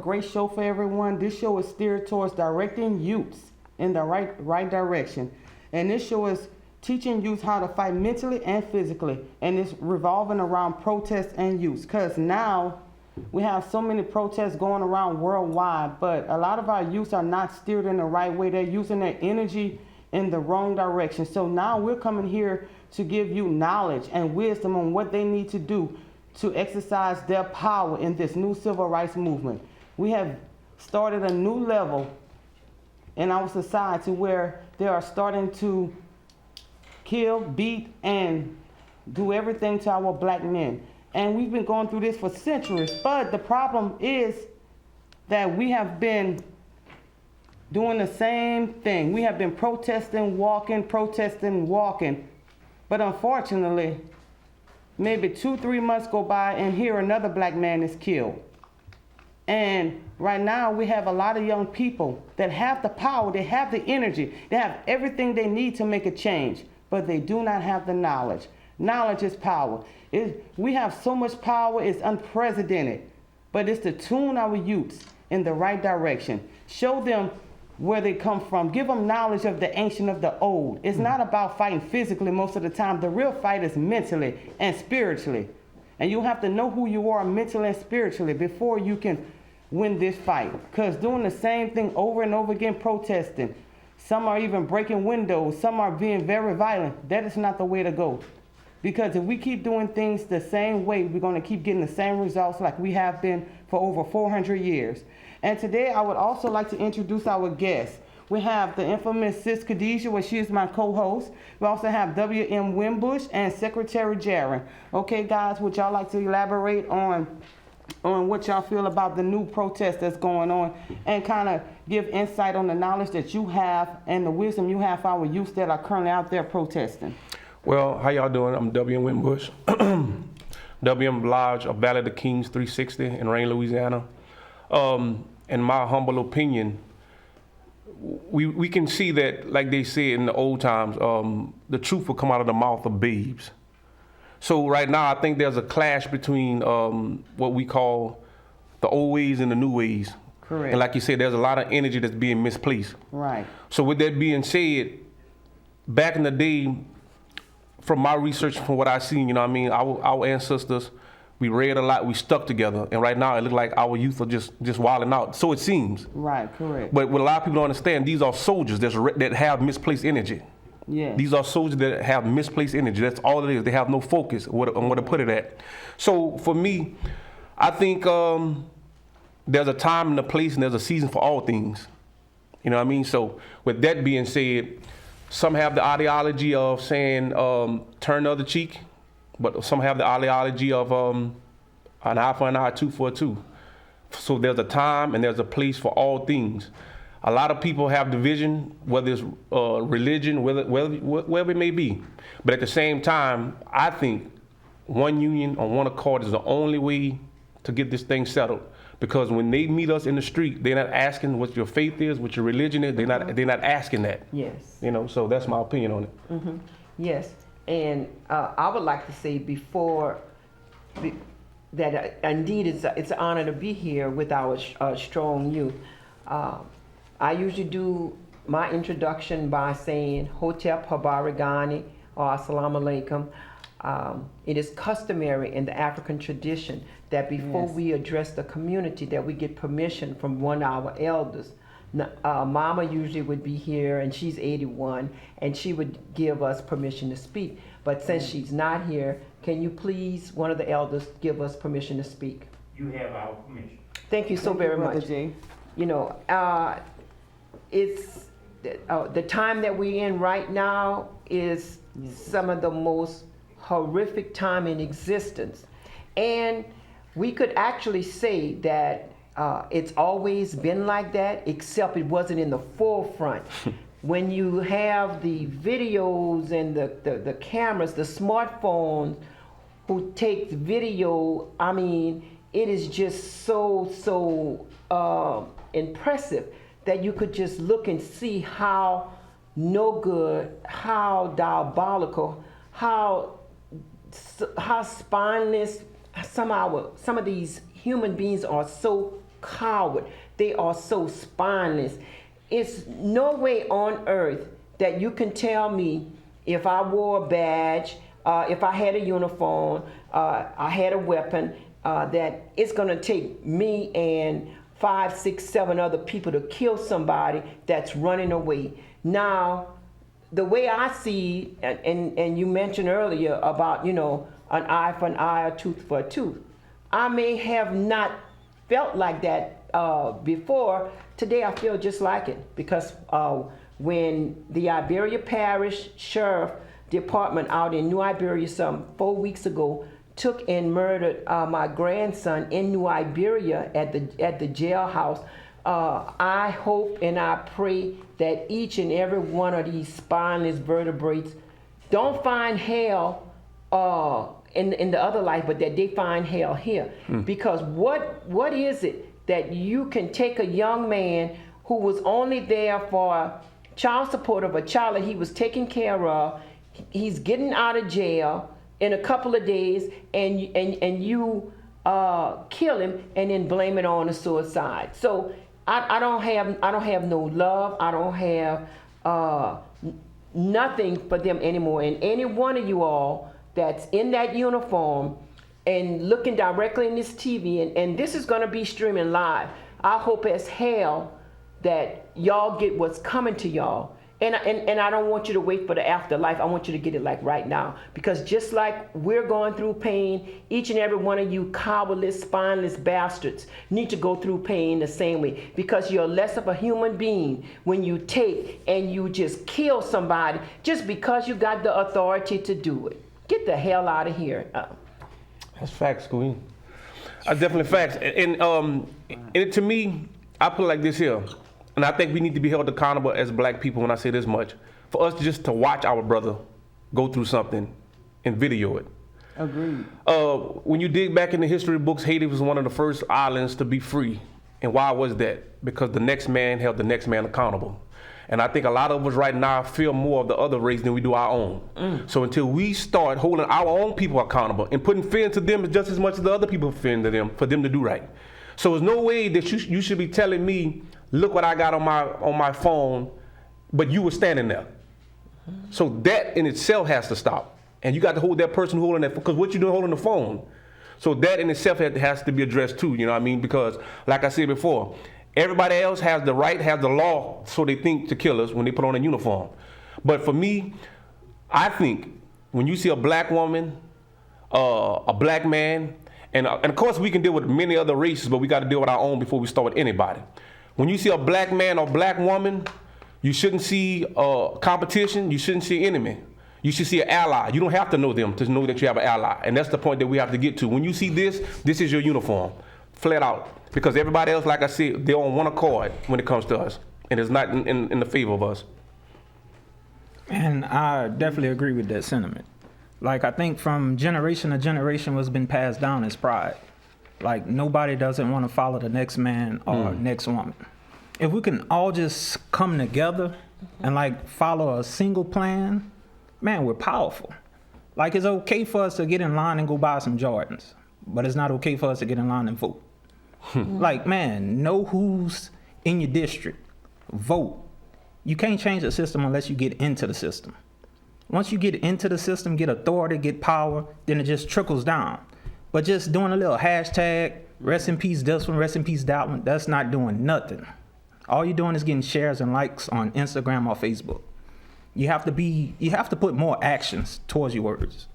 great show for everyone. This show is steered towards directing youths in the right direction. And this show is teaching youth how to fight mentally and physically. And it's revolving around protests and youth. Because now we have so many protests going around worldwide, but a lot of our youth are not steered in the right way. They're using their energy in the wrong direction. So now we're coming here to give you knowledge and wisdom on what they need to do to exercise their power in this new civil rights movement. We have started a new level in our society where they are starting to kill, beat, and do everything to our black men. And we've been going through this for centuries, but the problem is that we have been doing the same thing. We have been protesting, walking, but unfortunately, maybe 2-3 months go by and here another black man is killed. And right now we have a lot of young people that have the power, they have the energy, they have everything they need to make a change, but they do not have the knowledge. Knowledge is power. We have so much power, it's unprecedented, but it's to tune our youths in the right direction. Show them where they come from. Give them knowledge of the ancient of the old. It's not about fighting physically most of the time. The real fight is mentally and spiritually. And you have to know who you are mentally and spiritually before you can win this fight. Because doing the same thing over and over again, protesting, some are even breaking windows, some are being very violent. That is not the way to go. Because if we keep doing things the same way, we're going to keep getting the same results like we have been for over 400 years. And today I would also like to introduce our guests. We have the infamous Sis Khadijah, where she is my co-host. We also have W.M. Wimbush and Secretary Jaron. Okay, guys, would y'all like to elaborate on what y'all feel about the new protest that's going on and kind of give insight on the knowledge that you have and the wisdom you have for our youth that are currently out there protesting? Well, how y'all doing? I'm W.M. Wimbush. W.M. Lodge of Valley of the Kings 360 in Rain, Louisiana. In my humble opinion, we can see that, like they said in the old times, the truth will come out of the mouth of babes. So right now, I think there's a clash between what we call the old ways and the new ways. Correct. And like you said, there's a lot of energy that's being misplaced. Right. So with that being said, back in the day, from my research, from what I've seen, you know what I mean, our ancestors, we read a lot, we stuck together, and right now it looks like our youth are just wilding out. So it seems. Right, correct. But what a lot of people don't understand, these are soldiers that have misplaced energy. Yeah. These are soldiers that have misplaced energy. That's all it is. They have no focus on where to put it at. So for me, I think there's a time and a place and there's a season for all things. You know what I mean? So with that being said, some have the ideology of saying turn the other cheek, but some have the ideology of an eye for an eye, tooth for a tooth. So there's a time and there's a place for all things. A lot of people have division, whether it's religion, wherever it may be. But at the same time, I think one union on one accord is the only way to get this thing settled. Because when they meet us in the street, they're not asking what your faith is, what your religion is. They're not asking that. Yes. You know, so that's my opinion on it. Mm-hmm. Yes, and I would like to say that indeed it's an honor to be here with our strong youth. I usually do my introduction by saying Hotep Habarigani or Assalamu Alaikum. It is customary in the African tradition that before we address the community that we get permission from one of our elders. Mama usually would be here, and she's 81, and she would give us permission to speak. But since she's not here, can you please, one of the elders, give us permission to speak? You have our permission. Thank you so very much. Jay. You know, it's the time that we're in right now is some of the most horrific time in existence. And we could actually say that it's always been like that, except it wasn't in the forefront. When you have the videos and the cameras, the smartphones who take video, I mean, it is just so impressive that you could just look and see how no good, how diabolical, how spineless some of these human beings are. So coward. They are so spineless. It's no way on earth that you can tell me if I wore a badge, if I had a uniform, I had a weapon, that it's going to take me and 5, 6, 7 other people to kill somebody that's running away. Now, the way I see, and you mentioned earlier about, an eye for an eye, a tooth for a tooth. I may have not felt like that before. Today I feel just like it, because when the Iberia Parish Sheriff Department out in New Iberia some 4 weeks ago took and murdered my grandson in New Iberia at the jailhouse, I hope and I pray that each and every one of these spineless vertebrates don't find hell in the other life, but that they find hell here. Because what is it that you can take a young man who was only there for child support of a child that he was taking care of, he's getting out of jail in a couple of days, and you kill him and then blame it on a suicide. So I don't have no love. I don't have nothing for them anymore. And any one of you all that's in that uniform and looking directly in this TV, and this is going to be streaming live. I hope as hell that y'all get what's coming to y'all. And I don't want you to wait for the afterlife. I want you to get it like right now. Because just like we're going through pain, each and every one of you cowardless, spineless bastards need to go through pain the same way. Because you're less of a human being when you take and you just kill somebody just because you got the authority to do it. Get the hell out of here. That's facts, Queen. That's definitely facts. And to me, I put it like this here. And I think we need to be held accountable as black people when I say this much. For us just to watch our brother go through something and video it. Agreed. When you dig back in the history books, Haiti was one of the first islands to be free. And why was that? Because the next man held the next man accountable. And I think a lot of us right now feel more of the other race than we do our own. So until we start holding our own people accountable and putting fear into them just as much as the other people fear into them for them to do right. So there's no way that you should be telling me, look what I got on my phone, but you were standing there. So that in itself has to stop. And you got to hold that person holding that, because what you doing holding the phone. So that in itself has to be addressed too, you know what I mean? Because like I said before, everybody else has the right, has the law, so they think to kill us when they put on a uniform. But for me, I think when you see a black woman, a black man, and of course we can deal with many other races, but we got to deal with our own before we start with anybody. When you see a black man or black woman, you shouldn't see competition, you shouldn't see enemy. You should see an ally. You don't have to know them to know that you have an ally. And that's the point that we have to get to. When you see this is your uniform, flat out. Because everybody else, like I said, they're on one accord when it comes to us. And it's not in the favor of us. And I definitely agree with that sentiment. Like, I think from generation to generation what's been passed down is pride. Like, nobody doesn't want to follow the next man or next woman. If we can all just come together and like follow a single plan, man, we're powerful. Like, it's okay for us to get in line and go buy some Jordans, but it's not okay for us to get in line and vote. Like, man, know who's in your district. Vote. You can't change the system unless you get into the system. Once you get into the system, get authority, get power, then it just trickles down. But just doing a little hashtag, rest in peace this one, rest in peace that one, that's not doing nothing. All you're doing is getting shares and likes on Instagram or Facebook. You have to put more actions towards your words.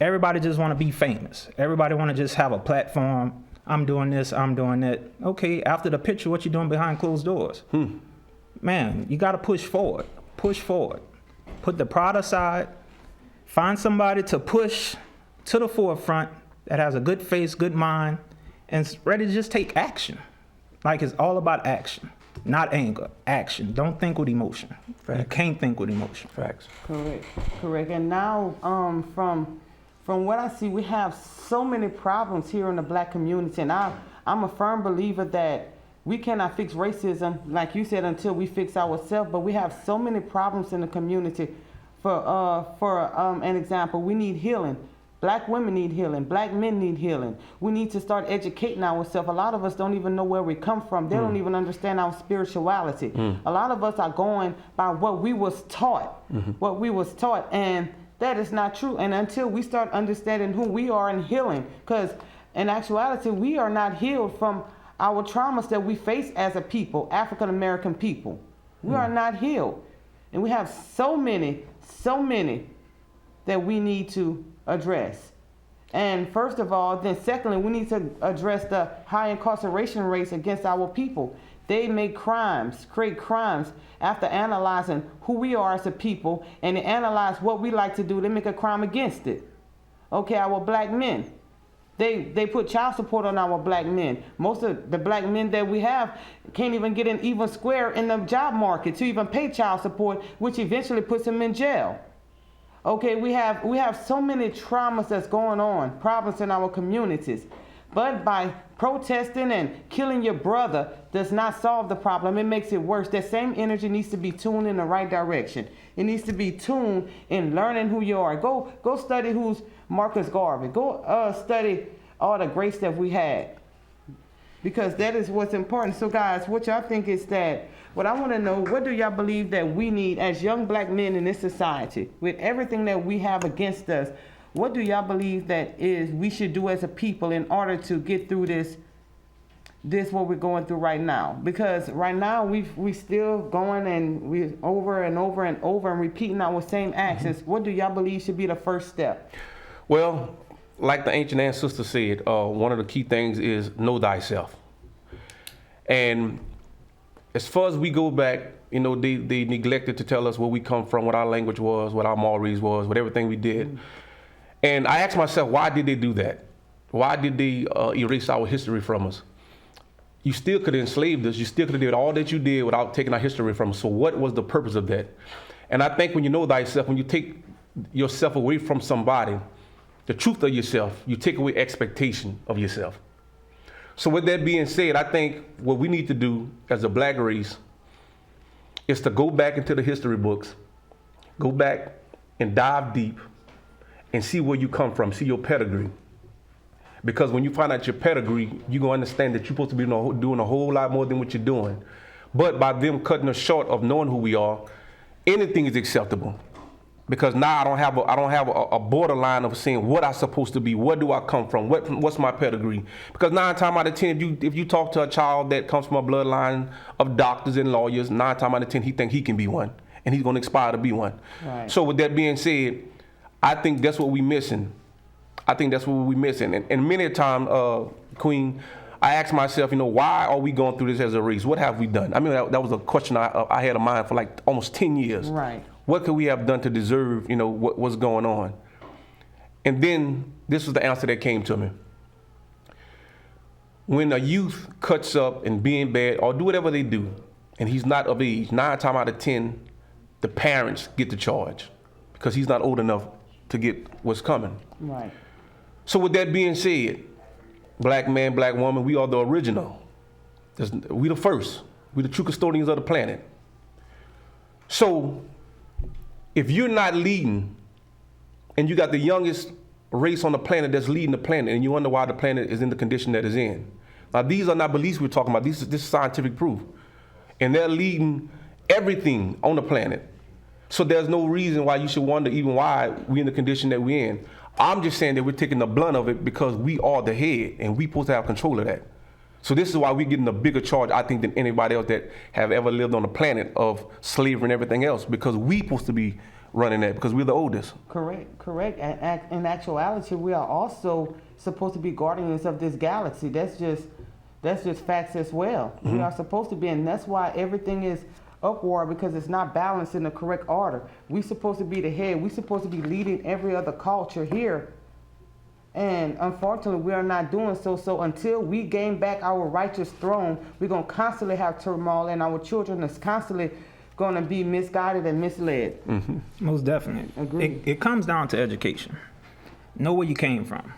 Everybody just want to be famous. Everybody want to just have a platform. I'm doing this, I'm doing that. Okay, after the picture, what you doing behind closed doors? Man, you got to push forward. Push forward. Put the pride aside. Find somebody to push to the forefront that has a good face, good mind, and is ready to just take action. Like, it's all about action, not anger. Action. Don't think with emotion. Facts. You can't think with emotion. Facts. Correct. And now, from what I see, we have so many problems here in the black community, and I'm a firm believer that we cannot fix racism, like you said, until we fix ourselves. But we have so many problems in the community. For an example, we need healing. Black women need healing. Black men need healing. We need to start educating ourselves. A lot of us don't even know where we come from. They don't even understand our spirituality. A lot of us are going by what we was taught, and that is not true. And until we start understanding who we are and healing, because in actuality, we are not healed from our traumas that we face as a people, African American people. We are not healed. And we have so many that we need to address. And first of all, then secondly, we need to address the high incarceration rates against our people. They make crimes, create crimes after analyzing who we are as a people, and they analyze what we like to do. They make a crime against it. Okay, our black men. They put child support on our black men. Most of the black men that we have can't even get an even square in the job market to even pay child support, which eventually puts them in jail. Okay, we have so many traumas that's going on, problems in our communities. But by protesting and killing your brother does not solve the problem. It makes it worse. That same energy needs to be tuned in the right direction. It needs to be tuned in learning who you are. Go study who's Marcus Garvey. Go study all the great stuff we had. Because that is what's important. So guys, what y'all think is that, what I want to know, what do y'all believe that we need as young black men in this society, with everything that we have against us? What do y'all believe that is we should do as a people in order to get through this what we're going through right now? Because right now we still going and we over and over and over and repeating our same actions. What do y'all believe should be the first step? Well, like the ancient ancestor said, one of the key things is know thyself. And as far as we go back, they neglected to tell us where we come from, what our language was, what our mores was, what everything we did. And I asked myself, why did they do that? Why did they erase our history from us? You still could have enslaved us. You still could have did all that you did without taking our history from us. So what was the purpose of that? And I think when you know thyself, when you take yourself away from somebody, the truth of yourself, you take away expectation of yourself. So with that being said, I think what we need to do as a black race is to go back into the history books, go back and dive deep and see where you come from, see your pedigree. Because when you find out your pedigree, you're going to understand that you're supposed to be doing a whole lot more than what you're doing. But by them cutting us short of knowing who we are, anything is acceptable. Because now I don't have a borderline of saying what I'm supposed to be, where do I come from, what's my pedigree. Because 9 times out of 10, if you talk to a child that comes from a bloodline of doctors and lawyers, 9 times out of 10, he thinks he can be one, and he's going to aspire to be one. Right. So with that being said, I think that's what we're missing. And many a time, Queen, I ask myself, why are we going through this as a race? What have we done? I mean, that was a question I had in mind for like almost 10 years. Right. What could we have done to deserve, what's going on? And then this was the answer that came to me. When a youth cuts up and being bad or do whatever they do, and he's not of age, 9 times out of 10, the parents get the charge because he's not old enough to get what's coming. Right. So with that being said, black man, black woman, we are the original. We the first. We the true custodians of the planet. So if you're not leading and you got the youngest race on the planet that's leading the planet and you wonder why the planet is in the condition that it's in. Now these are not beliefs we're talking about. This is scientific proof. And they're leading everything on the planet. So there's no reason why you should wonder even why we're in the condition that we're in. I'm just saying that we're taking the blunt of it because we are the head and we're supposed to have control of that. So this is why we're getting a bigger charge, I think, than anybody else that have ever lived on the planet of slavery and everything else, because we're supposed to be running that because we're the oldest. Correct. In actuality, we are also supposed to be guardians of this galaxy. That's just facts as well. We are supposed to be, and that's why everything is upward, because it's not balanced in the correct order. We're supposed to be the head. We're supposed to be leading every other culture here. And unfortunately, we are not doing so. So until we gain back our righteous throne, we're going to constantly have turmoil, and our children is constantly going to be misguided and misled. Most definitely. Agreed. It comes down to education. Know where you came from.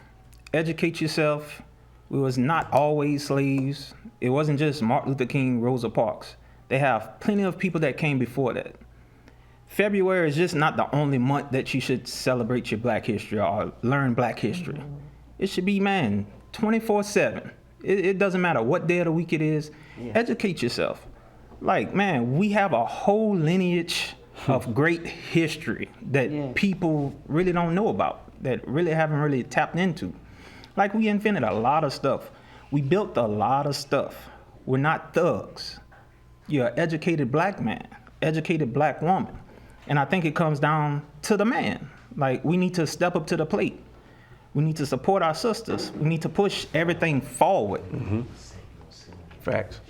Educate yourself. We was not always slaves. It wasn't just Martin Luther King, Rosa Parks. They have plenty of people that came before that. February is just not the only month that you should celebrate your Black history or learn Black history. It should be, man, 24/7. It doesn't matter what day of the week it is. Educate yourself. Like, man, we have a whole lineage of great history that people really don't know about, that really haven't really tapped into. Like, we invented a lot of stuff. We built a lot of stuff. We're not thugs. You're an educated Black man, educated Black woman. And I think it comes down to the man. Like, we need to step up to the plate. We need to support our sisters. We need to push everything forward. Facts.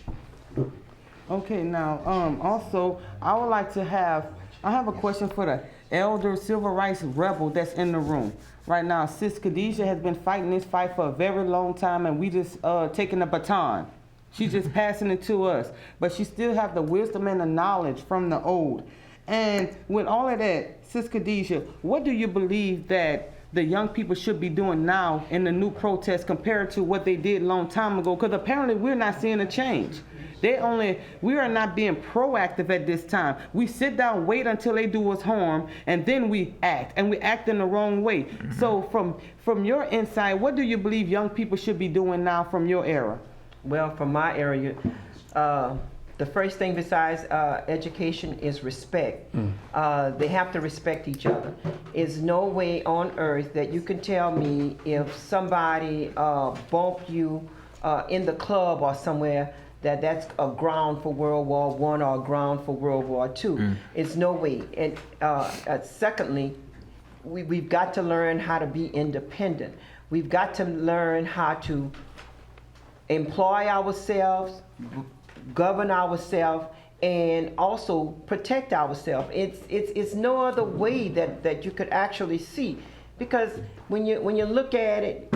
Okay, now, also, I would like to have a question for the elder civil rights rebel that's in the room. Right now, Sis Khadijah has been fighting this fight for a very long time, and we just taking the baton. She's just passing it to us. But she still have the wisdom and the knowledge from the old. And with all of that, Sis Khadijah, what do you believe that the young people should be doing now in the new protest compared to what they did a long time ago? Because apparently we're not seeing a change. We are not being proactive at this time. We sit down, wait until they do us harm, and then we act, and we act in the wrong way. So from your insight, what do you believe young people should be doing now from your era? Well, from my area, the first thing besides education is respect. They have to respect each other. There's no way on earth that you can tell me if somebody bumped you in the club or somewhere that's a ground for World War I or a ground for World War II. It's no way. And secondly, we've got to learn how to be independent. We've got to learn how to employ ourselves, govern ourselves, and also protect ourselves. It's no other way that you could actually see, because when you look at it,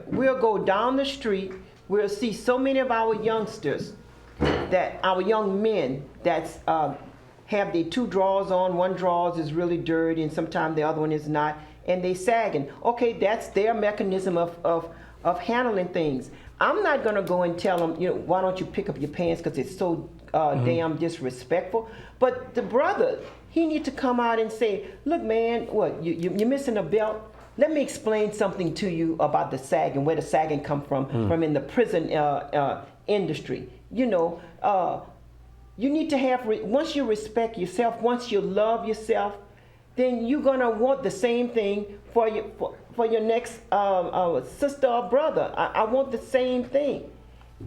we'll go down the street, we'll see so many of our youngsters, that our young men that's have their two drawers on. One drawers is really dirty, and sometimes the other one is not, and they sagging. Okay, that's their mechanism of handling things. I'm not gonna go and tell them, why don't you pick up your pants, because it's so damn disrespectful. But the brother, he need to come out and say, look, man, what, you're missing a belt? Let me explain something to you about the sagging, where the sagging come from in the prison industry. You need to have, once you respect yourself, once you love yourself, then you're gonna want the same thing for your next sister or brother. I want the same thing.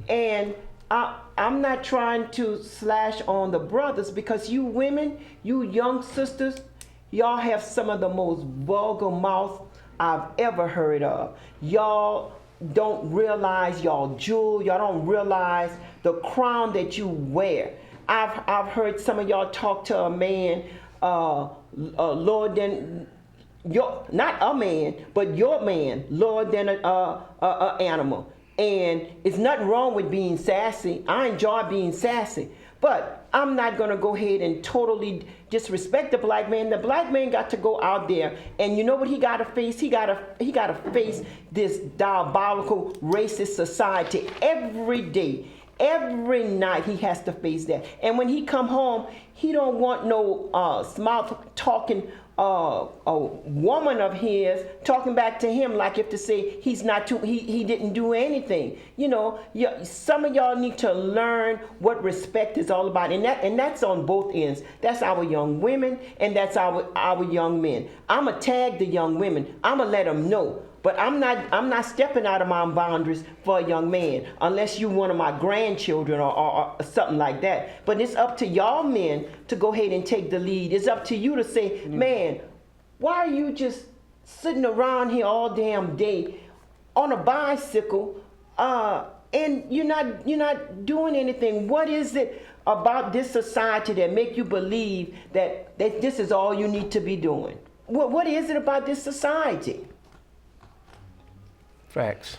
And I'm not trying to slash on the brothers, because you women, you young sisters, y'all have some of the most vulgar mouth I've ever heard of. Y'all don't realize y'all jewel. Y'all don't realize the crown that you wear. I've heard some of y'all talk to a man, Lord, than your, not a man, but your man, Lord, than a animal. And it's nothing wrong with being sassy. I enjoy being sassy, but I'm not gonna go ahead and totally disrespect the black man. The black man got to go out there, and you know what he gotta face? He gotta face this diabolical racist society every day. Every night he has to face that. And when he come home, he don't want no smart talking a woman of his talking back to him like if to say he's not too, he didn't do anything. Some of y'all need to learn what respect is all about, and that's on both ends. That's our young women, and that's our young men. I'ma tag the young women. I'ma let them know. But I'm not stepping out of my boundaries for a young man unless you one of my grandchildren or something like that. But it's up to y'all men to go ahead and take the lead. It's up to you to say, man, why are you just sitting around here all damn day on a bicycle and you're not doing anything? What is it about this society that make you believe that this is all you need to be doing? What is it about this society? Facts.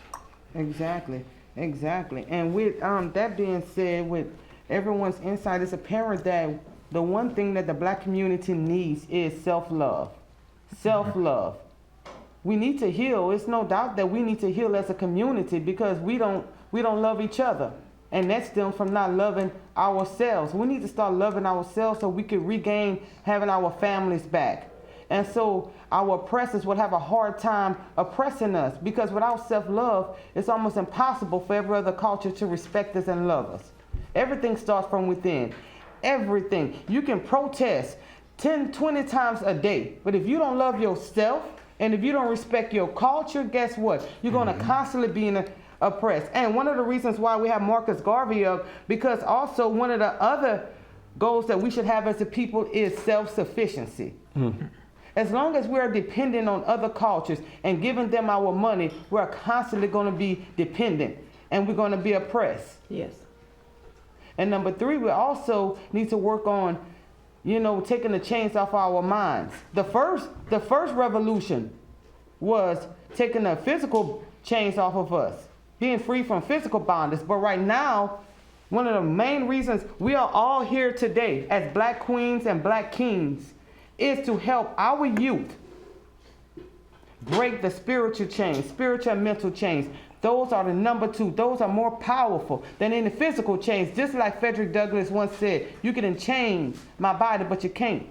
Exactly. And with that being said, with everyone's insight, it's apparent that the one thing that the black community needs is self-love. Self-love. We need to heal. It's no doubt that we need to heal as a community, because we don't love each other. And that stems from not loving ourselves. We need to start loving ourselves so we can regain having our families back. And so our oppressors will have a hard time oppressing us, because without self-love, it's almost impossible for every other culture to respect us and love us. Everything starts from within. Everything. You can protest 10, 20 times a day, but if you don't love yourself and if you don't respect your culture, guess what? You're going to constantly be oppressed. And one of the reasons why we have Marcus Garvey up, because also one of the other goals that we should have as a people is self-sufficiency. As long as we're dependent on other cultures and giving them our money, we're constantly going to be dependent and we're going to be oppressed. Yes. And number 3, we also need to work on, taking the chains off our minds. The first revolution was taking the physical chains off of us, being free from physical bondage. But right now, one of the main reasons we are all here today as black queens and black kings is to help our youth break the spiritual chains, spiritual and mental chains. Those are the number 2. Those are more powerful than any physical chains. Just like Frederick Douglass once said, you can enchain my body, but you can't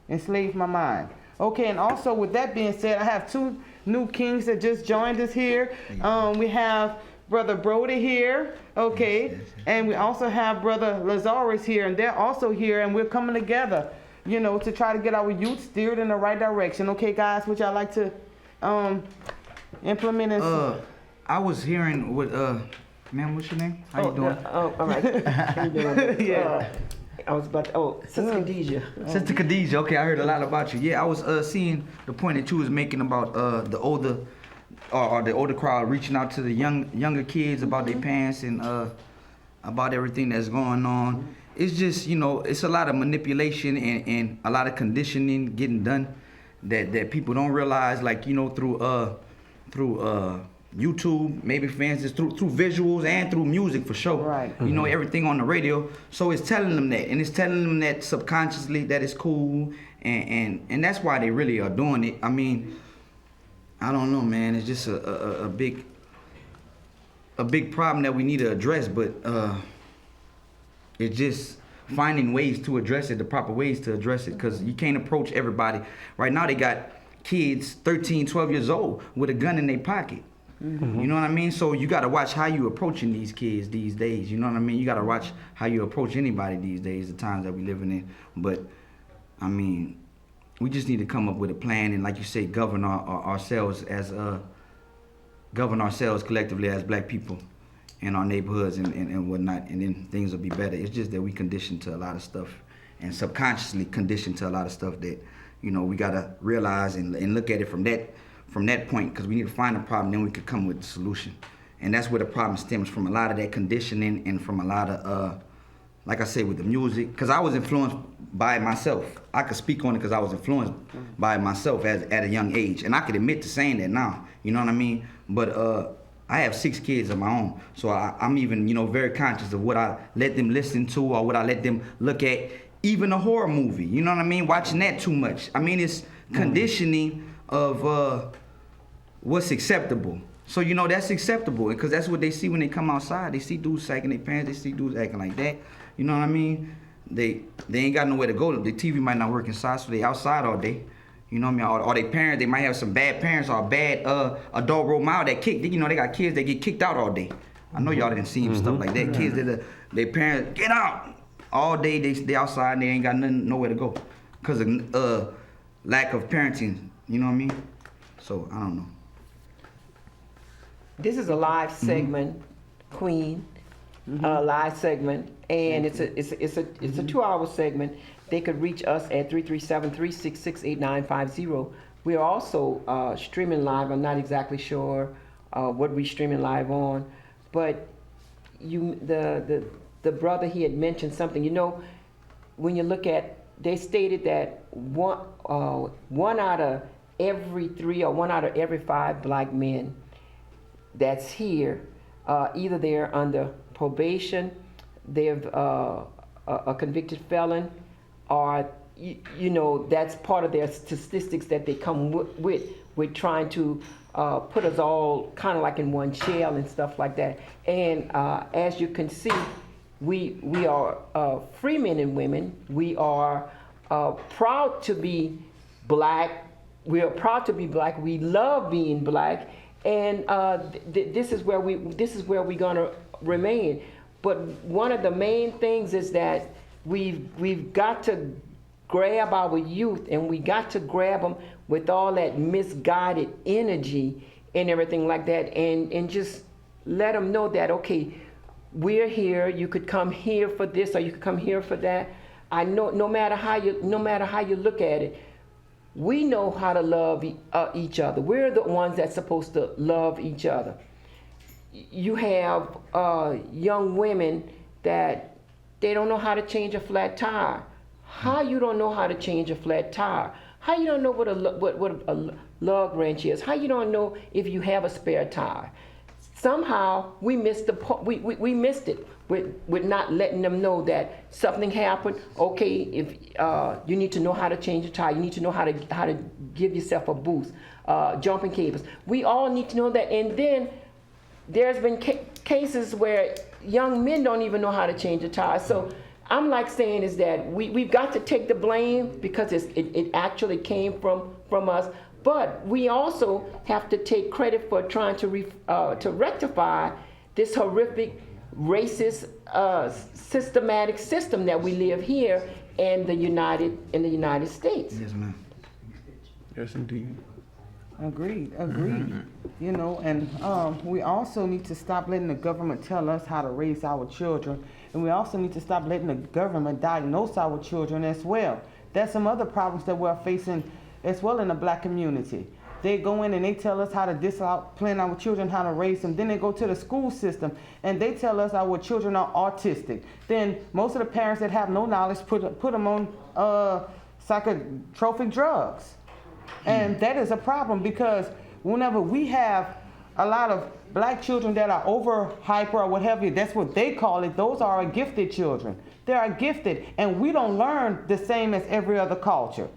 enslave my mind. Okay, and also with that being said, I have 2 new kings that just joined us here. We have Brother Brody here, okay, and we also have Brother Lazarus here, and they're also here, and we're coming together, to try to get our youth steered in the right direction. Okay, guys, would y'all like to implement this? I was hearing what, ma'am, what's your name? How you doing? All right. How you doing? Yeah. I was about to, Sister Khadijah. Sister Khadijah, okay, I heard a lot about you. Yeah, I was seeing the point that you was making about the older crowd reaching out to the younger kids about their parents and about everything that's going on. It's just, it's a lot of manipulation and a lot of conditioning getting done that people don't realize, like, through YouTube, maybe for instance, through visuals and through music for sure. Right. Everything on the radio. So it's telling them that, and it's telling them that subconsciously that it's cool, and that's why they really are doing it. I mean, I don't know, man. It's just a big problem that we need to address, but it's just finding ways to address it, the proper ways to address it, because you can't approach everybody. Right now they got kids 13, 12 years old with a gun in their pocket. Mm-hmm. You know what I mean? So you got to watch how you approaching these kids these days. You know what I mean? You got to watch how you approach anybody these days, the times that we living in. But, I mean, we just need to come up with a plan and, like you say, govern ourselves collectively as black people in our neighborhoods and whatnot, and then things will be better. It's just that we conditioned to a lot of stuff and subconsciously conditioned to a lot of stuff that, we got to realize and look at it from that point, because we need to find a problem, then we could come with the solution. And that's where the problem stems from, a lot of that conditioning and from a lot of, like I say, with the music, because I was influenced by it myself. I could speak on it because I was influenced by it myself at a young age. And I could admit to saying that now, you know what I mean? But I have 6 kids of my own, so I'm even, very conscious of what I let them listen to or what I let them look at. Even a horror movie, you know what I mean? Watching that too much. I mean, it's conditioning of what's acceptable. So, that's acceptable, because that's what they see when they come outside. They see dudes sagging their pants, they see dudes acting like that. You know what I mean? They ain't got nowhere to go. The TV might not work inside, so they outside all day. You know what I mean? Or their parents, they might have some bad parents or a bad adult role model that kick. They got kids that get kicked out all day. I know y'all didn't see stuff like that. Kids that their parents, get out! All day they outside and they ain't got nowhere to go because of lack of parenting. You know what I mean? So I don't know. This is a live segment, Queen, live segment, and it's a 2-hour segment. They could reach us at 337-366-8950. We are also streaming live. I'm not exactly sure what we're streaming live on, but the brother, he had mentioned something. When you look at, they stated that one out of every 3 or 1 out of every 5 black men that's here, either they're under probation, they're a convicted felon, or that's part of their statistics that they come with trying to put us all kind of like in one jail and stuff like that. And as you can see, we are free men and women. We are proud to be black. We are proud to be black. We love being black, and this is where we're gonna remain. But one of the main things is that we've got to grab our youth, and we got to grab them with all that misguided energy and everything like that, and just let them know that, okay, we're here. You could come here for this, or you could come here for that. I know no matter how you look at it, we know how to love each other. We're the ones that's supposed to love each other. You have young women that they don't know how to change a flat tire. How you don't know how to change a flat tire? How you don't know what a lug wrench is? How you don't know if you have a spare tire? Somehow we missed we missed it with not letting them know that something happened. Okay, if you need to know how to change a tire, you need to know how to give yourself a boost. Jumping cables. We all need to know that. And then there's been cases where young men don't even know how to change a tire. So I'm like saying is that we've got to take the blame because it actually came from us. But we also have to take credit for trying to rectify this horrific, racist, systematic system that we live here in the United States. Yes, ma'am. Yes, indeed. Agreed. You know, and we also need to stop letting the government tell us how to raise our children. And we also need to stop letting the government diagnose our children as well. There's some other problems that we're facing as well in the black community. They go in and they tell us how to discipline our children, how to raise them. Then they go to the school system and they tell us our children are autistic. Then most of the parents that have no knowledge put them on psychotropic drugs. And that is a problem because whenever we have a lot of black children that are over hyper or whatever, that's what they call it, those are gifted children. They are gifted, and we don't learn the same as every other culture.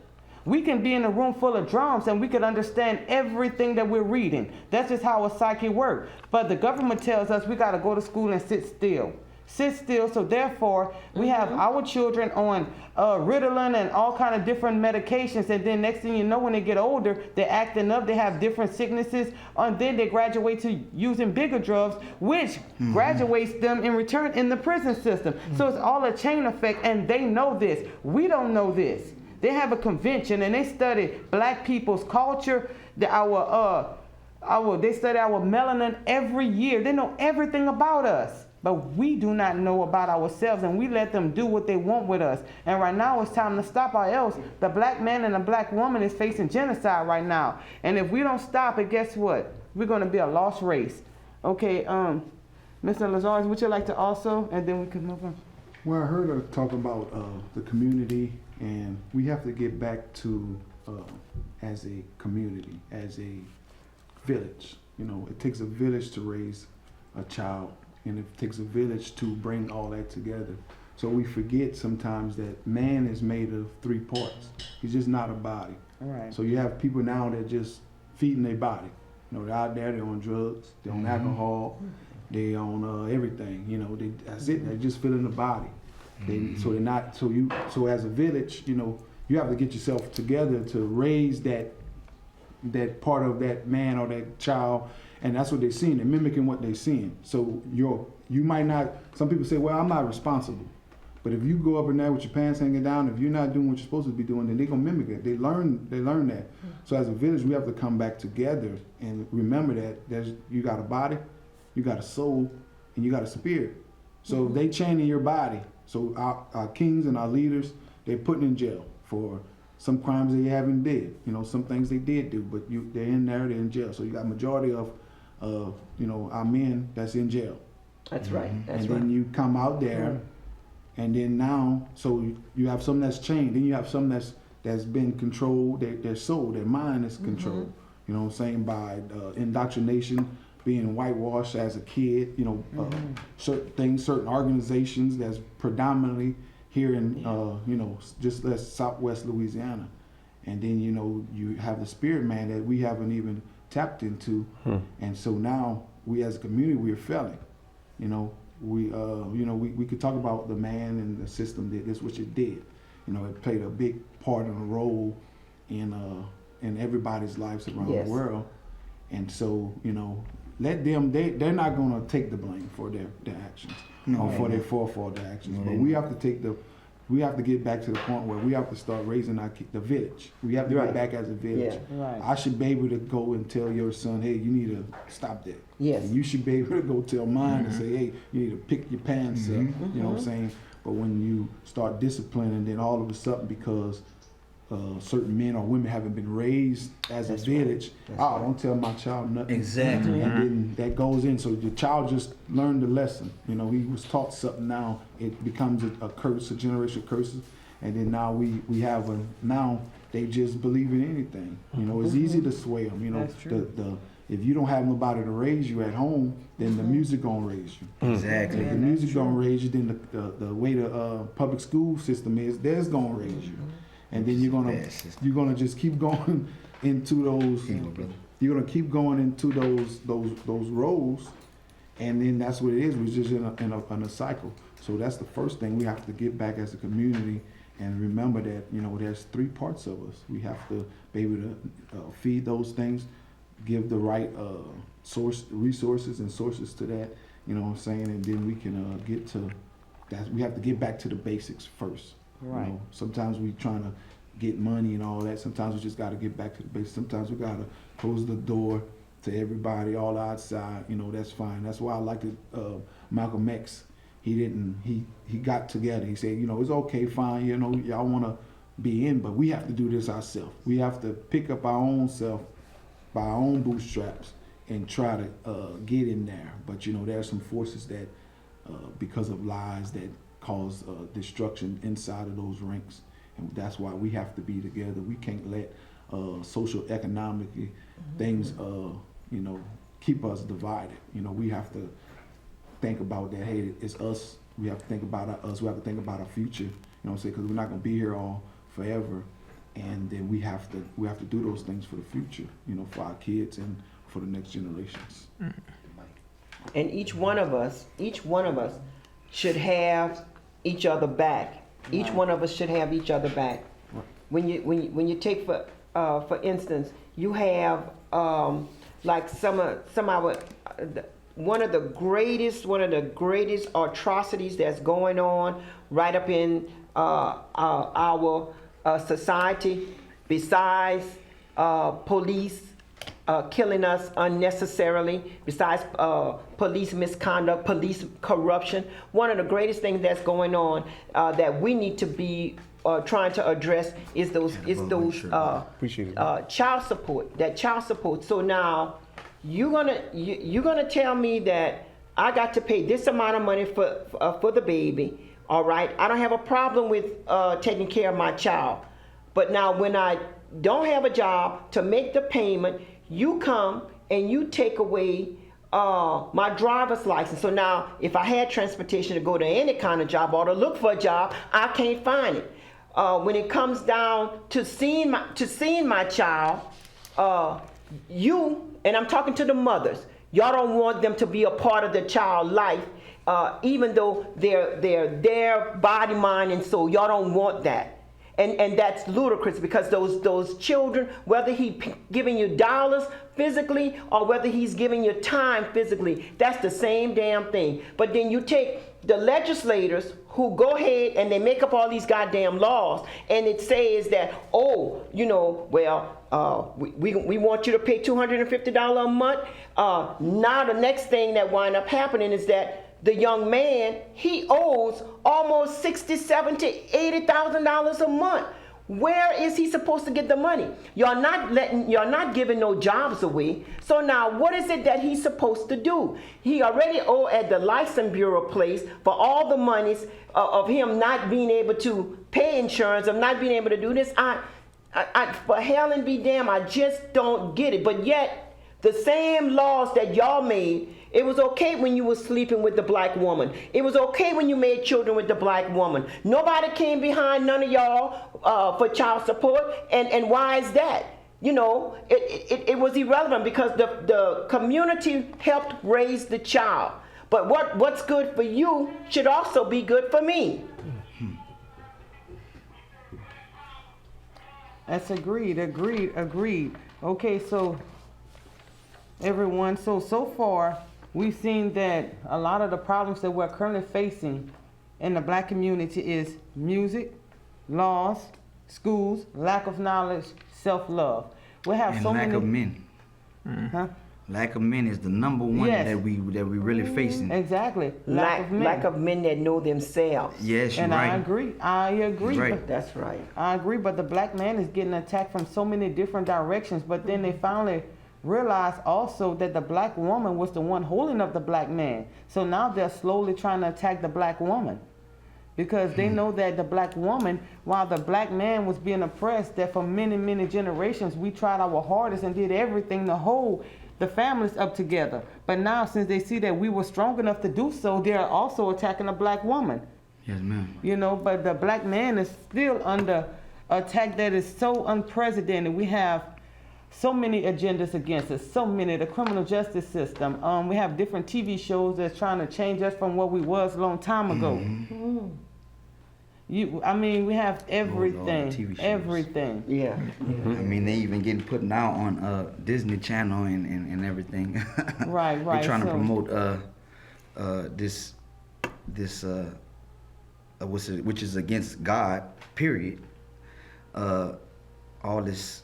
We can be in a room full of drums and we can understand everything that we're reading. That's just how a psyche works. But the government tells us we got to go to school and sit still. So therefore, we have our children on Ritalin and all kind of different medications. And then next thing you know, when they get older, they're acting up. They have different sicknesses. And then they graduate to using bigger drugs, which graduates them in return in the prison system. So it's all a chain effect, and they know this. We don't know this. They have a convention and they study black people's culture, they study our melanin every year. They know everything about us, but we do not know about ourselves, and we let them do what they want with us. And right now it's time to stop, or else the black man and the black woman is facing genocide right now. And if we don't stop it, guess what? We're going to be a lost race. Okay, Mr. Lazarus, would you like to also, and then we can move on? Well, I heard her talk about the community, and we have to get back to as a community, as a village. You know, it takes a village to raise a child, and it takes a village to bring all that together. So we forget sometimes that man is made of 3 parts. He's just not a body. All right. So you have people now that just feeding their body. You know, they're out there, they're on drugs, they're on alcohol, they on everything. You know, that's it. They're just filling the body. So as a village, you know, you have to get yourself together to raise that part of that man or that child, and that's what they're seeing. They're mimicking what they're seeing. So you might not. Some people say, "Well, I'm not responsible," but if you go up in there with your pants hanging down, if you're not doing what you're supposed to be doing, then they're gonna mimic it. They learn that. So as a village, we have to come back together and remember that you got a body, you got a soul, and you got a spirit. So if they chain in your body. So our kings and our leaders, they're putting in jail for some crimes they haven't did. You know, some things they did do, but they're in there, they're in jail. So you got majority of our men that's in jail. That's right. And then you come out there, and then now, so you have some that's chained. Then you have some that's been controlled. Their soul, their mind is controlled. You know what I'm saying, by indoctrination, being whitewashed as a kid, you know, certain organizations that's predominantly here in, just southwest Louisiana. And then, you know, you have the spirit man that we haven't even tapped into. And so now we as a community, we're failing, you know, we could talk about the man and the system did this, which it did. It played a big part and a role in everybody's lives around Yes. the world. And so, let them, they're not going to take the blame for their actions or for their forefathers' actions. But we have to get back to the point where we have to start raising the village. We have to Right. get back as a village. Yeah. Right. I should be able to go and tell your son, hey, you need to stop that. Yes. And you should be able to go tell mine and say, hey, you need to pick your pants up. You know what I'm saying? But when you start disciplining, then all of a sudden, because certain men or women haven't been raised as a village, don't tell my child nothing. Exactly. And then that goes in. So the child just learned the lesson. He was taught something. Now it becomes a curse, a generational curse. And then now we have now they just believe in anything. It's easy to sway them. That's true. If you don't have nobody to raise you at home, then the music gonna raise you. Exactly. If the music gonna raise you, then the way the public school system is, that's gonna raise you. And then you're gonna just keep going into those. You're gonna keep going into those roles, and then that's what it is. We're just in a cycle. So that's the first thing we have to get back as a community and remember that there's three parts of us. We have to be able to feed those things, give the right resources and sources to that. You know what I'm saying, and then we can get to that. We have to get back to the basics first. Right. Sometimes we trying to get money and all that. Sometimes we just got to get back to the basics. Sometimes we got to close the door to everybody all outside. That's fine. That's why I like it. Malcolm X. He got together. He said, it's okay, fine. Y'all want to be in, but we have to do this ourselves. We have to pick up our own self by our own bootstraps and try to get in there. But there are some forces that, because of lies, that cause destruction inside of those ranks, and that's why we have to be together. We can't let social economically things keep us divided. We have to think about that. Hey, it's us. We have to think about us. We have to think about our future. Because we're not going to be here all forever, and then we have to do those things for the future. For our kids and for the next generations. And each one of us should have each other back. Each one of us should have each other back. Right. When you take for instance, you have like one of the greatest atrocities that's going on right up in our society, besides police killing us unnecessarily, besides police misconduct, police corruption. One of the greatest things that's going on that we need to be trying to address is those child support. That child support. So now you're gonna tell me that I got to pay this amount of money for the baby. All right, I don't have a problem with taking care of my child, but now when I don't have a job to make the payment, you come and you take away my driver's license. So now if I had transportation to go to any kind of job or to look for a job, I can't find it. When it comes down to seeing my child, and I'm talking to the mothers, y'all don't want them to be a part of the child life, even though they're their body, mind, and soul. Y'all don't want that. And that's ludicrous, because those children, whether he's giving you dollars physically or whether he's giving you time physically, that's the same damn thing. But then you take the legislators who go ahead and they make up all these goddamn laws, and it says that, we want you to pay $250 a month. Now the next thing that wind up happening is that the young man, he owes almost $67,000 to $80,000 a month. Where is he supposed to get the money? You're not giving no jobs away. So now what is it that he's supposed to do? He already owed at the license bureau place for all the monies of him not being able to pay insurance, of not being able to do this. I for hell and be damned, I just don't get it. But yet, the same laws that y'all made, it was okay when you were sleeping with the black woman. It was okay when you made children with the black woman. Nobody came behind none of y'all for child support. And why is that? It was irrelevant, because the community helped raise the child. But what's good for you should also be good for me. That's agreed. Okay, so everyone, so far we've seen that a lot of the problems that we're currently facing in the black community is music, laws, schools, lack of knowledge, self-love. We have And so lack many of men. Huh? Lack of men is the number one Yes. that we really facing. Exactly. Lack of men. That know themselves. Yes, you're And right. I agree. You're right. But That's right. I agree, but the black man is getting attacked from so many different directions. But then they finally realized also that the black woman was the one holding up the black man. So now they're slowly trying to attack the black woman. Because they know that the black woman, while the black man was being oppressed, that for many, many generations, we tried our hardest and did everything to hold the families up together. But now, since they see that we were strong enough to do so, they're also attacking the black woman. Yes, ma'am. You know, but the black man is still under attack that is so unprecedented. We have so many agendas against us, so many, the criminal justice system. We have different TV shows that's trying to change us from what we was a long time ago. We have everything, TV shows. everything. Yeah. I mean, they even getting put now on Disney Channel and everything. Right. They're trying to So- promote which is against God. Period. All this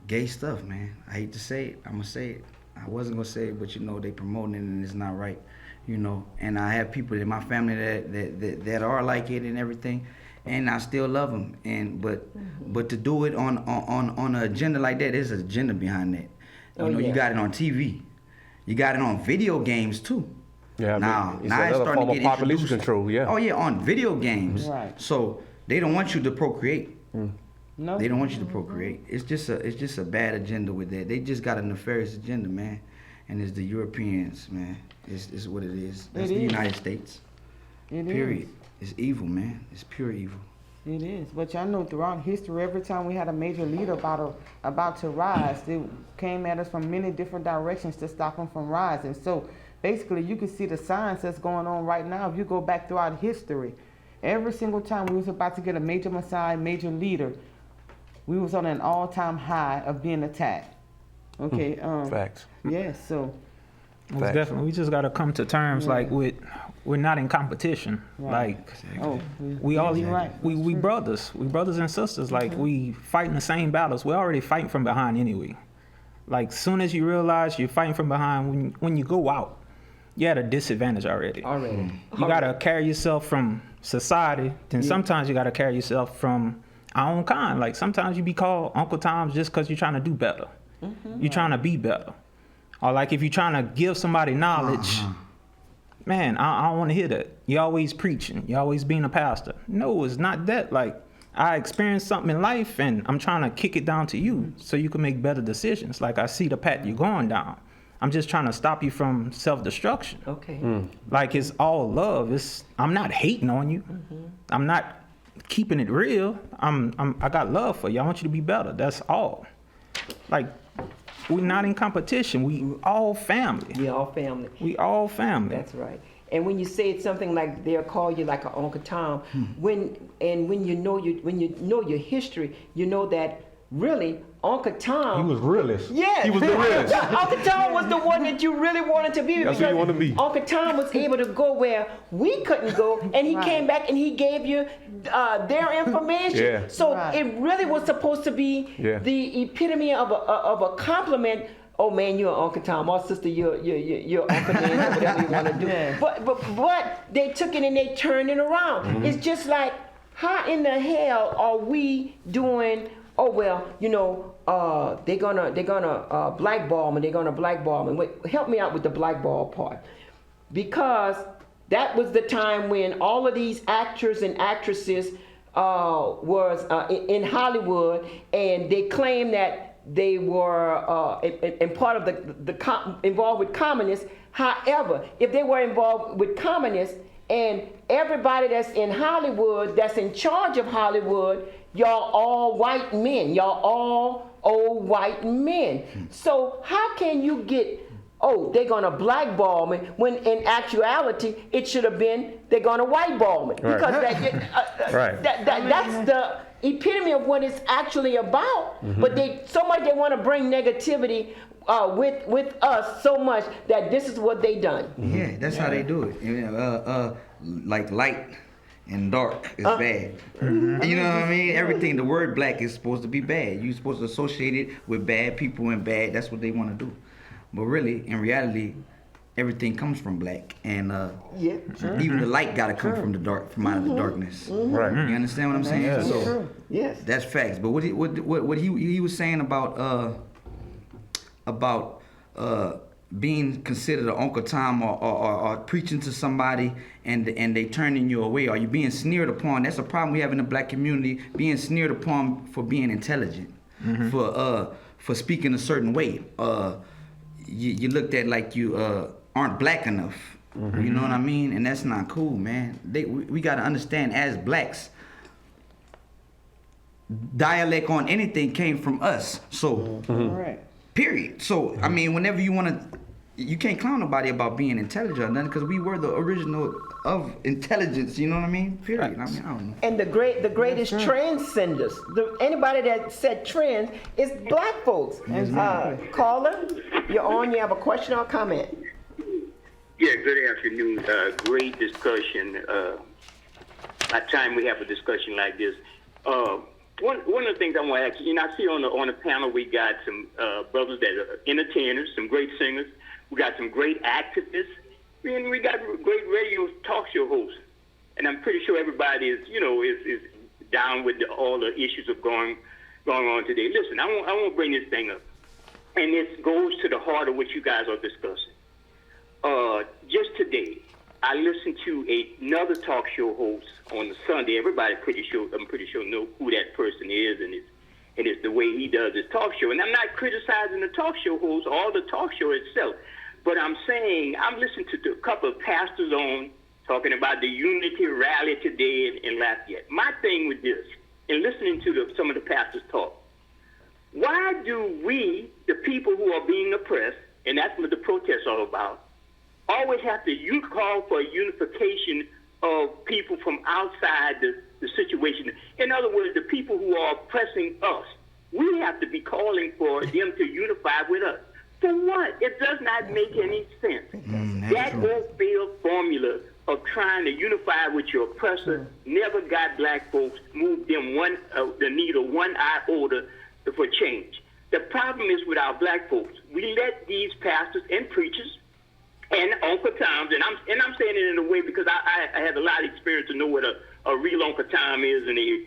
gay stuff, man. I hate to say it. I'm gonna say it. I wasn't gonna say it, but they promoting it and it's not right. And I have people in my family that are like it and everything. And I still love them, but to do it on an agenda like that, there's an agenda behind that. You got it on TV, you got it on video games too. Yeah, now it's it's another starting form to of get population introduced. control. Yeah. Oh yeah, on video games. Right. So they don't want you to procreate. No. They don't want you to procreate. It's just a bad agenda with that. They just got a nefarious agenda, man. And it's the Europeans, man. It's what it is. That's the United States. It Period. is. It's evil, man. It's pure evil. It is, but y'all know throughout history, every time we had a major leader about to rise, they came at us from many different directions to stop them from rising. So basically, you can see the signs that's going on right now. If you go back throughout history, every single time we was about to get a major Messiah, major leader, we was on an all-time high of being attacked. Okay. Facts. Yes. So. Most Facts. definitely. We just got to come to terms we're not in competition. Right. Like Oh. we all You're right. we brothers and sisters. Like we fighting the same battles. We're already fighting from behind anyway. Like soon as you realize you're fighting from behind, when you go out, you're at a disadvantage already. You gotta carry yourself from society. Then sometimes you gotta carry yourself from our own kind. Like sometimes you be called Uncle Toms just because you're trying to do better. You're trying to be better. Or like if you're trying to give somebody knowledge, man, I don't want to hear that. You're always preaching. You're always being a pastor. No, it's not that. Like I experienced something in life and I'm trying to kick it down to you so you can make better decisions. Like I see the path you're going down. I'm just trying to stop you from self-destruction. Okay. Like it's all love. I'm not hating on you. I'm not keeping it real. I got love for you. I want you to be better. That's all. Like we're not in competition. We all family. We all family. We all family. That's right. And when you say something like they'll call you like an Uncle Tom, when you know your history, you know that really Uncle Tom. He was realist. Yeah. He was the realist. Uncle Tom was the one that you really wanted to be. That's who you want to be. Uncle Tom was able to go where we couldn't go, and he came back and he gave you their information. Yeah. So Right. it really was supposed to be the epitome of a compliment. Oh man, you're Uncle Tom. Or sister, you're Uncle Dan, or whatever you want to do. Yeah. But they took it and they turned it around. It's just like, how in the hell are we doing? Oh well, they're gonna blackball me. They're gonna blackball me. Wait, help me out with the blackball part, because that was the time when all of these actors and actresses was in Hollywood, and they claimed that they were in part of involved with communists. However, if they were involved with communists, and everybody that's in Hollywood, that's in charge of Hollywood, y'all all white men. Y'all all old white men. So how can you get oh, they're gonna blackball me, when in actuality, it should have been, they're gonna whiteball me. Right. Because Right. that's the epitome of what it's actually about. But they want to bring negativity with us so much that this is what they done. Yeah, that's how they do it. Like light and dark is bad. You know what I mean? Everything, the word black is supposed to be bad. You're supposed to associate it with bad people and bad. That's what they want to do. But really, in reality, everything comes from black. And even the light got to come from the dark, from out of the darkness. Right. You understand what I'm saying? Yes. So Yes. that's facts. But what he was saying about being considered an Uncle Tom or preaching to somebody and they turning you away, or you being sneered upon. That's a problem we have in the black community, being sneered upon for being intelligent, for speaking a certain way. You looked at like you aren't black enough. You know what I mean? And that's not cool, man. We got to understand, as blacks, dialect on anything came from us. So Right. period. So I mean, whenever you want to, you can't clown nobody about being intelligent or nothing, because we were the original of intelligence. You know what I mean? Period. I mean, I don't know. And the greatest transcenders, anybody that set trends is black folks. Caller, you're on. You have a question or comment? Yeah, good afternoon. Great discussion. By the time we have a discussion like this, one of the things I want to ask you, I see on the panel we got some brothers that are entertainers, some great singers. We got some great activists, and we got great radio talk show hosts. And I'm pretty sure everybody is down with all the issues of going on today. Listen, I want to bring this thing up, and it goes to the heart of what you guys are discussing. Just today, I listened to another talk show host on the Sunday. I'm pretty sure know who that person is, and it's the way he does his talk show. And I'm not criticizing the talk show host or the talk show itself, but I'm saying I'm listening to a couple of pastors on talking about the unity rally today in Lafayette. My thing with this, and listening to some of the pastors talk, why do we, the people who are being oppressed, and that's what the protests are about, always have to call for a unification of people from outside the situation? In other words, the people who are oppressing us, we have to be calling for them to unify with us. For what? It does not make any sense. That well-failed formula of trying to unify with your oppressor never got black folks, moved them the needle one iota for change. The problem is with our black folks. We let these pastors and preachers and Uncle Toms, and I'm saying it in a way because I had a lot of experience to know what a real Uncle Tom is, and a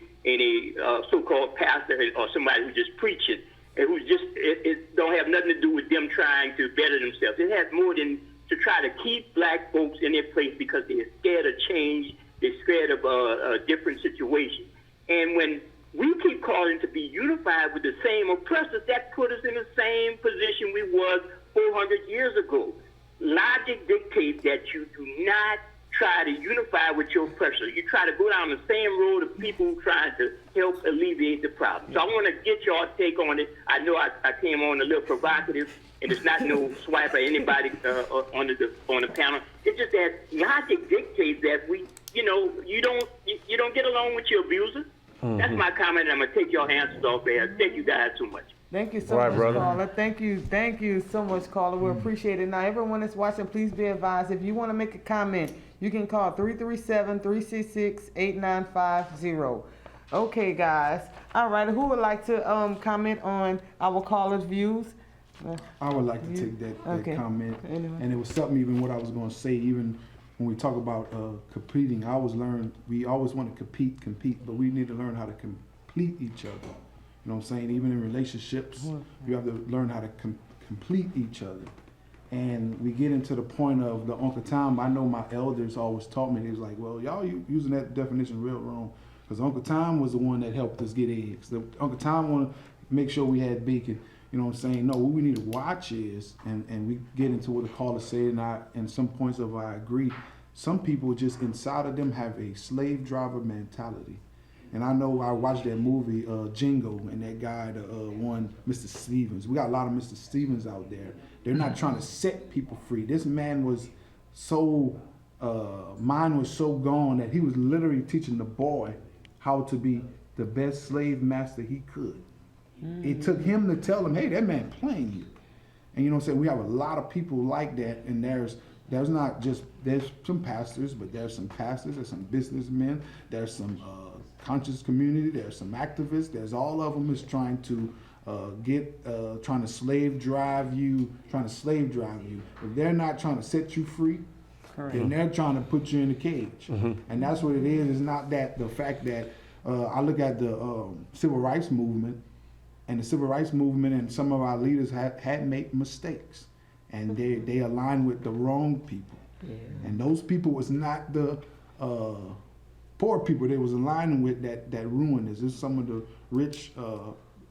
so-called pastor or somebody who just preaches and who just it don't have nothing to do with them trying to better themselves. It has more than to try to keep black folks in their place because they're scared of change, they're scared of a different situation. And when we keep calling to be unified with the same oppressors, that put us in the same position we was 400 years ago. Logic dictates that you do not try to unify with your oppressor. You try to go down the same road of people trying to help alleviate the problem. So I want to get your take on it. I know I came on a little provocative, and it's not no swipe at anybody on the panel. It's just that logic dictates that you don't get along with your abuser. That's my comment, and I'm gonna take your answers off there. Thank you guys so much. Thank you so Right, much, brother. caller. Thank you so much, caller. We appreciate it. Now, everyone that's watching, please be advised, if you want to make a comment, you can call 337-366-8950. Okay, guys. All right, who would like to comment on our caller's views? I would like to take that comment. Anyway. And it was something, even what I was going to say, even when we talk about competing, we always want to compete, but we need to learn how to complete each other. You know what I'm saying? Even in relationships, you have to learn how to complete each other. And we get into the point of the Uncle Tom. I know my elders always taught me, they was like, well, y'all using that definition real wrong. Because Uncle Tom was the one that helped us get eggs. Uncle Tom wanted to make sure we had bacon. You know what I'm saying? No, what we need to watch is, and we get into what the caller said, and some points of I agree, some people just inside of them have a slave driver mentality. And I know I watched that movie, Jingo, and that guy, the one, Mr. Stevens. We got a lot of Mr. Stevens out there. They're not trying to set people free. This man was so, mind was so gone that he was literally teaching the boy how to be the best slave master he could. It took him to tell him, hey, that man playing you. And you know what I'm saying? We have a lot of people like that, and there's not just, there's some pastors, but there's some pastors, there's some businessmen, there's some conscious community, there's some activists, there's all of them is trying to trying to slave drive you. If they're not trying to set you free, then they're trying to put you in a cage. And that's what it is. It's not that the fact that I look at the civil rights movement, and the civil rights movement and some of our leaders had made mistakes, and they aligned with the wrong people. And those people was not the poor people they was aligning with that ruined us. This is some of the rich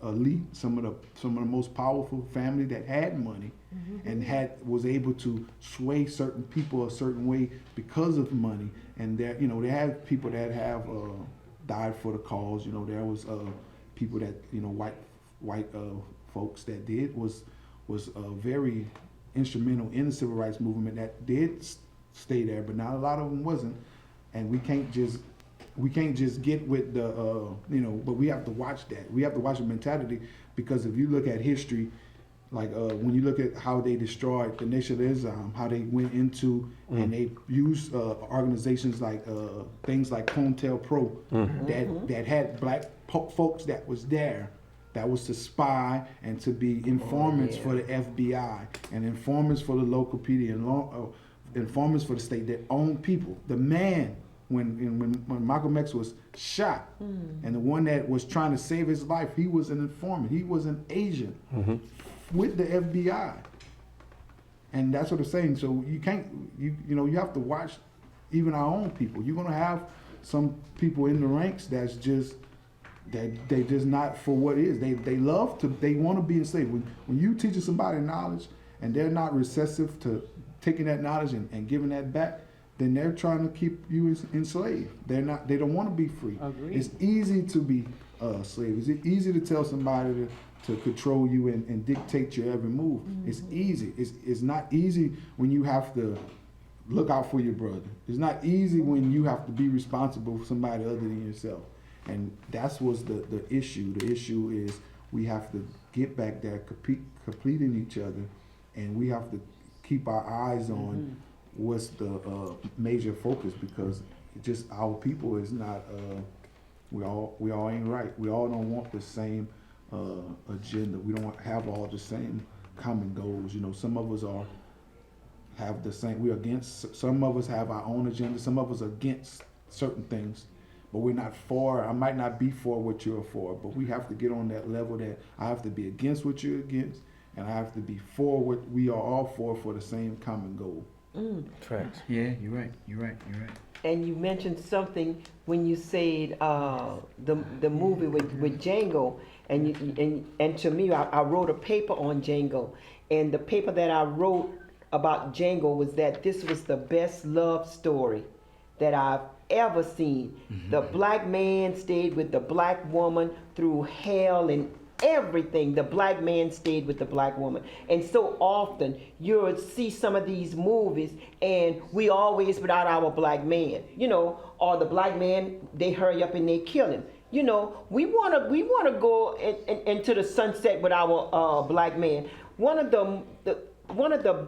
elite, some of the most powerful family that had money and was able to sway certain people a certain way because of money. And there, you know, they had people that have died for the cause. You know, there was people that, you know, white folks that was very instrumental in the civil rights movement that did stay there, but not a lot of them wasn't. And we can't just get with the you know, but we have to watch that. We have to watch the mentality, because if you look at history, like when you look at how they destroyed the Nation of Islam, how they went into and they used organizations like things like COINTELPRO that had black folks that was there, that was to spy and to be informants for the FBI and informants for the local PD and informants for the state, their own people. The man, when Malcolm X was shot, and the one that was trying to save his life, he was an informant. He was an agent with the FBI. And that's what I'm saying. So you can't, you know, you have to watch even our own people. You're gonna have some people in the ranks that's just, they just not for what it is. They want to be enslaved. When you teach somebody knowledge and they're not receptive to taking that knowledge and giving that back, then they're trying to keep you enslaved. They don't want to be free. Agreed. It's easy to be a slave. It's easy to tell somebody to control you and dictate your every move. It's easy. It's not easy when you have to look out for your brother. It's not easy when you have to be responsible for somebody other than yourself. And that's what's the issue. The issue is we have to get back there, completing each other, and we have to keep our eyes on what's the major focus, because just our people is not, we all ain't right. We all don't want the same agenda. We don't have all the same common goals. You know, some of us have the same, we're against, some of us have our own agenda, some of us are against certain things. But we're not for, I might not be for what you're for, but we have to get on that level that I have to be against what you're against, and I have to be for what we are all for the same common goal. Facts. Yeah, you're right. And you mentioned something when you said the movie with Django, and to me, I wrote a paper on Django, and the paper that I wrote about Django was that this was the best love story that I've ever seen. The black man stayed with the black woman through hell and everything. The black man stayed with the black woman. And so often you'll see some of these movies and we always without our black man, you know, or the black man, they hurry up and they kill him. You know, we wanna go into the sunset with our black man. One of the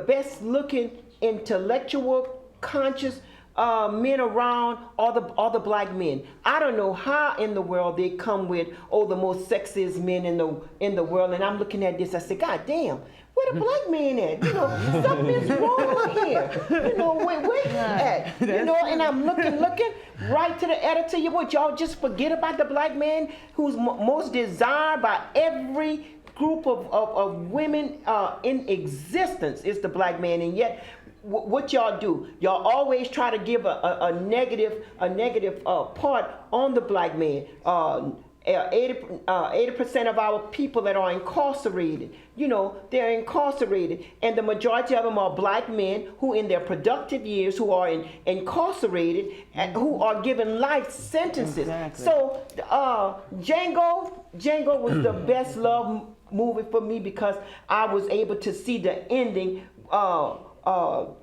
best looking intellectual, conscious men around are the black men. I don't know how in the world they come with the most sexiest men in the world, and I'm looking at this. I say, God damn, where the black man at? You know, something is wrong here. You know, where he at? You know, and I'm looking right to the editor. What y'all just forget about the black man who's most desired by every group of women in existence is the black man, and yet. What y'all do? Y'all always try to give a negative part on the black man. 80% of our people that are incarcerated, they're incarcerated, and the majority of them are black men who in their productive years who are incarcerated and who are given life sentences. Exactly. So Django was the best love movie for me because I was able to see the ending,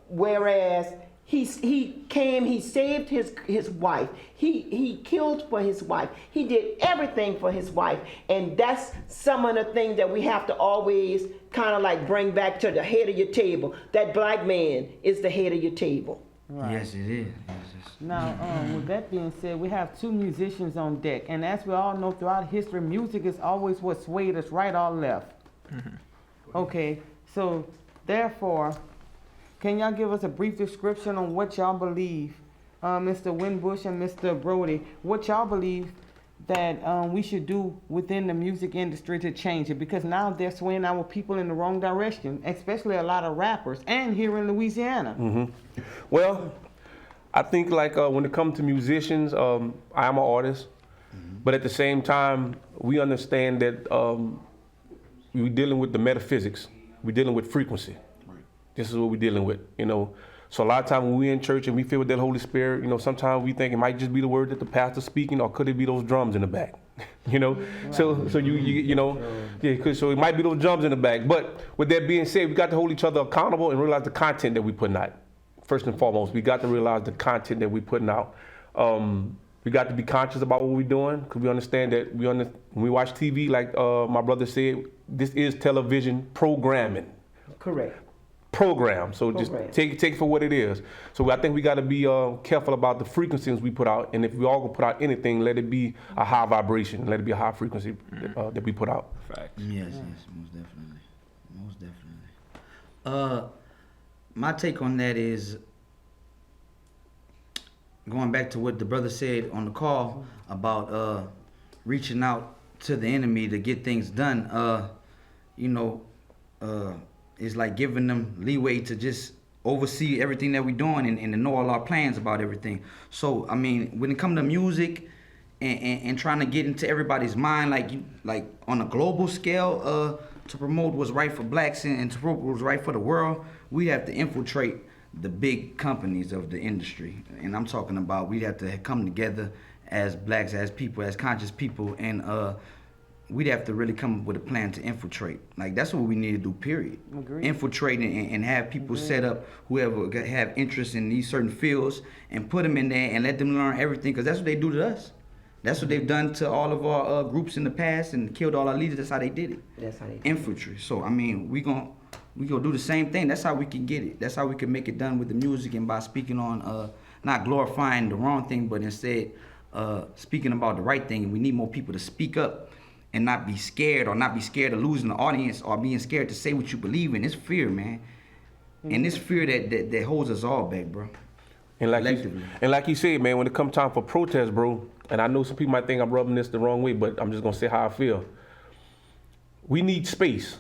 whereas he came, he saved his wife. He killed for his wife. He did everything for his wife. And that's some of the things that we have to always kind of like bring back to the head of your table. That black man is the head of your table. Right. Yes, it is. Yes, Now, with that being said, we have two musicians on deck. And as we all know, throughout history, music is always what swayed us right or left. Okay, so therefore, can y'all give us a brief description on what y'all believe, Mr. Winbush and Mr. Brody, what y'all believe that we should do within the music industry to change it? Because now they're swaying our people in the wrong direction, especially a lot of rappers, and here in Louisiana. Well, I think like when it comes to musicians, I am an artist, but at the same time, we understand that we're dealing with the metaphysics. We're dealing with frequency. This is what we're dealing with, So a lot of times when we're in church and we feel with that Holy Spirit, sometimes we think it might just be the word that the pastor's speaking, or could it be those drums in the back? So so it might be those drums in the back. But with that being said, we got to hold each other accountable and realize the content that we're putting out. First and foremost, we got to realize the content that we're putting out. We got to be conscious about what we're doing, because we understand that when we watch TV, like my brother said, this is television programming. Correct. Program. So just take it for what it is. So I think we got to be careful about the frequencies we put out, and if we all gonna put out anything, let it be a high vibration, let it be a high frequency that we put out. Facts. Yes, most definitely. My take on that is going back to what the brother said on the call about reaching out to the enemy to get things done. It's like giving them leeway to just oversee everything that we're doing and to know all our plans about everything. So, I mean, when it comes to music and trying to get into everybody's mind, like on a global scale, to promote what's right for blacks and to promote what's right for the world, we have to infiltrate the big companies of the industry. And I'm talking about we have to come together as blacks, as people, as conscious people, and we'd have to really come up with a plan to infiltrate. Like, that's what we need to do, period. Agreed. Infiltrate and have people set up, whoever have interest in these certain fields, and put them in there and let them learn everything, because that's what they do to us. That's what they've done to all of our groups in the past and killed all our leaders. That's how they did it. That's how they did Infantry. So, I mean, we gonna do the same thing. That's how we can get it. That's how we can make it done with the music, and by speaking on, not glorifying the wrong thing, but instead speaking about the right thing. And we need more people to speak up and not be scared, or not be scared of losing the audience, or being scared to say what you believe in. It's fear, man. And it's fear that holds us all back, bro. And like you said, man, when it comes time for protest, bro, and I know some people might think I'm rubbing this the wrong way, but I'm just gonna say how I feel. We need space.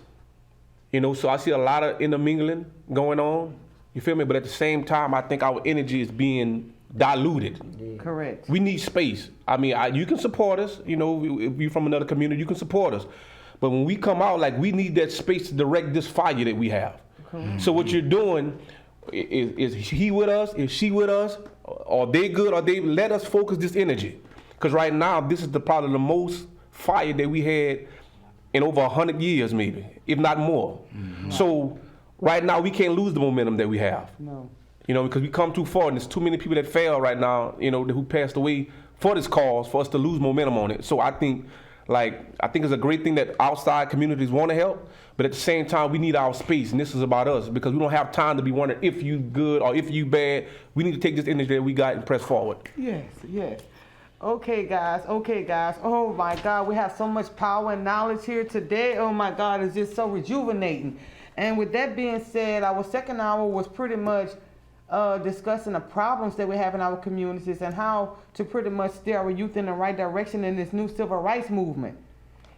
So I see a lot of intermingling going on. You feel me? But at the same time, I think our energy is being diluted. Yeah. Correct. We need space. I mean, you can support us. If you're from another community, you can support us. But when we come out, like, we need that space to direct this fire that we have. Correct. So what you're doing is he with us? Is she with us? Are they good? Or they let us focus this energy? Because right now, this is probably the most fire that we had in over 100 years, maybe, if not more. Mm-hmm. So right now, we can't lose the momentum that we have. No. Because we come too far, and there's too many people that fail right now, who passed away for this cause, for us to lose momentum on it. So I think it's a great thing that outside communities want to help, but at the same time, we need our space, and this is about us, because we don't have time to be wondering if you good or if you bad. We need to take this energy that we got and press forward. Yes. Okay, guys. Oh, my God. We have so much power and knowledge here today. Oh, my God. It's just so rejuvenating. And with that being said, our second hour was pretty much discussing the problems that we have in our communities and how to pretty much steer our youth in the right direction in this new civil rights movement.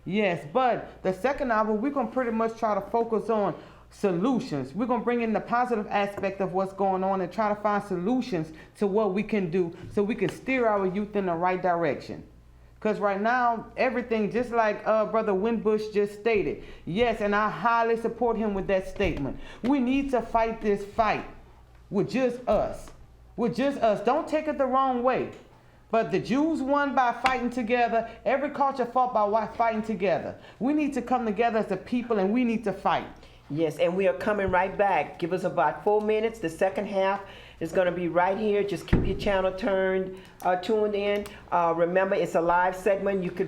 Yes, but the second hour, we're going to pretty much try to focus on solutions. We're going to bring in the positive aspect of what's going on and try to find solutions to what we can do so we can steer our youth in the right direction. Because right now, everything, just like Brother Winbush just stated, yes, and I highly support him with that statement. We need to fight this fight with just us. With just us. Don't take it the wrong way. But the Jews won by fighting together. Every culture fought by fighting together. We need to come together as a people, and we need to fight. Yes, and we are coming right back. Give us about 4 minutes. The second half is going to be right here. Just keep your channel tuned in. Remember, it's a live segment. You could